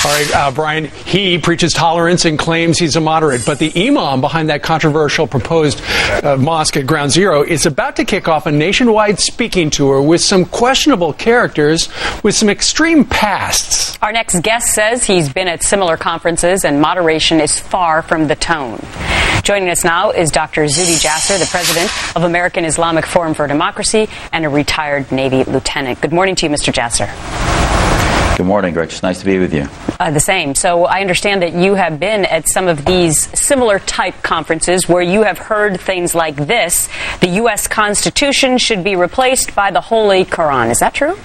All right, Brian, he preaches tolerance and claims he's a moderate, but the Imam behind that controversial proposed mosque at Ground Zero is about to kick off a nationwide speaking tour with some questionable characters with some extreme pasts. Our next guest says he's been at similar conferences and moderation is far from the tone. Joining us now is Dr. Zuhdi Jasser, the president of American Islamic Forum for Democracy and a retired Navy lieutenant. Good morning to you, Mr. Jasser. Good morning, Gretchen. It's nice to be with you. The same. So I understand that you have been at some of these similar type conferences where you have heard things like this: the U.S. Constitution should be replaced by the Holy Quran. Is that true?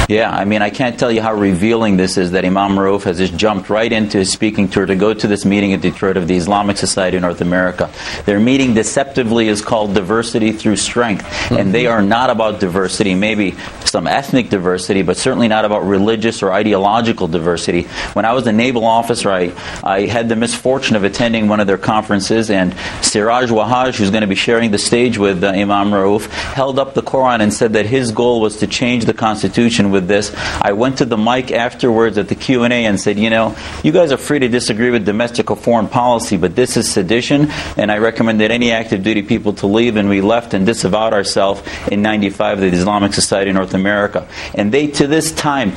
Yeah, I mean, I can't tell you how revealing this is that Imam Rauf has just jumped right into his speaking tour to go to this meeting in Detroit of the Islamic Society of North America. Their meeting deceptively is called Diversity Through Strength, and they are not about diversity, maybe some ethnic diversity, but certainly not about religious or ideological diversity. When I was a naval officer, I had the misfortune of attending one of their conferences, and Siraj Wahaj, who's going to be sharing the stage with Imam Rauf, held up the Quran and said that his goal was to change the Constitution with this. I went to the mic afterwards at the Q&A and said, you know, you guys are free to disagree with domestic or foreign policy, but this is sedition, and I recommended any active duty people to leave, and we left and disavowed ourselves in '95, the Islamic Society of North America. And they, to this time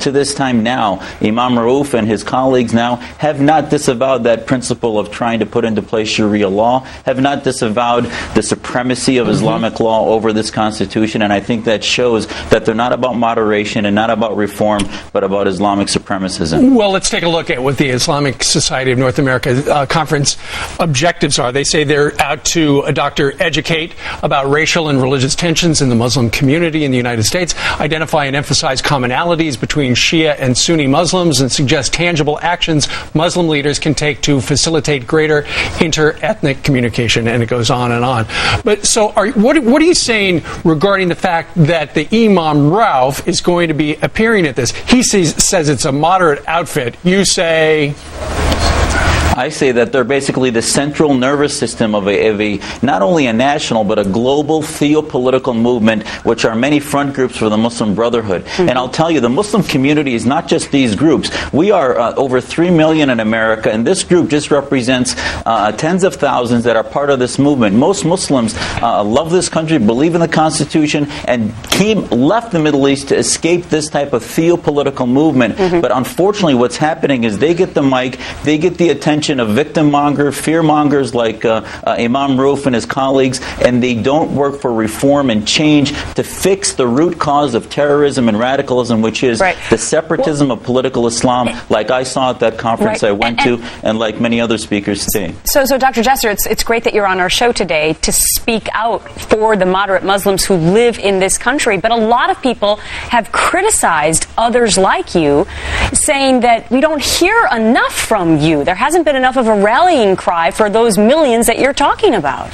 now, Imam Rauf and his colleagues now have not disavowed that principle of trying to put into place Sharia law, have not disavowed the supremacy of Islamic law over this Constitution, and I think that shows that they're not about moderation and not about reform, but about Islamic supremacism. Well, let's take a look at what the Islamic Society of North America conference objectives are. They say they're out to educate about racial and religious tensions in the Muslim community in the United States, identify and emphasize commonalities between Shia and Sunni Muslims, and suggest tangible actions Muslim leaders can take to facilitate greater inter-ethnic communication, and it goes on and on. But so what are you saying regarding the fact that the Imam Rauf is going to be appearing at this? He says it's a moderate outfit. You say... I say that they're basically the central nervous system of a not only a national but a global theopolitical movement, which are many front groups for the Muslim Brotherhood. And I'll tell you, the Muslim community is not just these groups. We are over 3 million in America, and this group just represents tens of thousands that are part of this movement. Most Muslims love this country, believe in the Constitution, and left the Middle East to escape this type of theopolitical movement. But unfortunately, what's happening is they get the mic, they get the attention of fear-mongers like Imam Rauf and his colleagues, and they don't work for reform and change to fix the root cause of terrorism and radicalism, which is the separatism of political Islam, like I saw at that conference I went to, and like many other speakers today. So Dr. Jasser, it's great that you're on our show today to speak out for the moderate Muslims who live in this country, but a lot of people have criticized others like you, saying that we don't hear enough from you. There hasn't been enough of a rallying cry for those millions that you're talking about.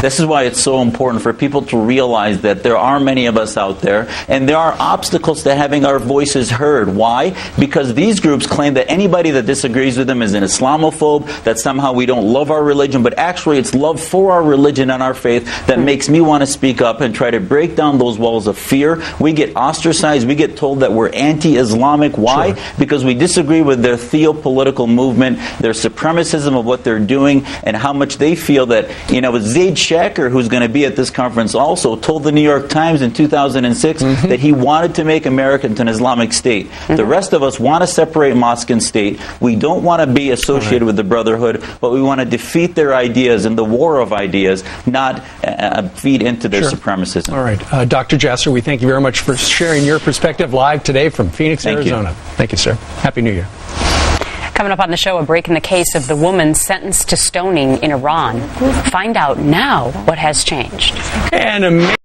This is why it's so important for people to realize that there are many of us out there, and there are obstacles to having our voices heard. Why? Because these groups claim that anybody that disagrees with them is an Islamophobe, that somehow we don't love our religion, but actually it's love for our religion and our faith that makes me want to speak up and try to break down those walls of fear. We get ostracized. We get told that we're anti-Islamic. Why? Sure. Because we disagree with their theopolitical movement, their supremacism of what they're doing, and how much they feel that, you know, Zaid Shaker, who's going to be at this conference also, told the New York Times in 2006 that he wanted to make America into an Islamic state. The rest of us want to separate mosque and state. We don't want to be associated with the Brotherhood, but we want to defeat their ideas in the war of ideas, not feed into their supremacism. All right. Dr. Jasser, we thank you very much for sharing your perspective live today from Phoenix, Arizona. Thank you, sir. Happy New Year. Coming up on the show, a break in the case of the woman sentenced to stoning in Iran. Find out now what has changed. And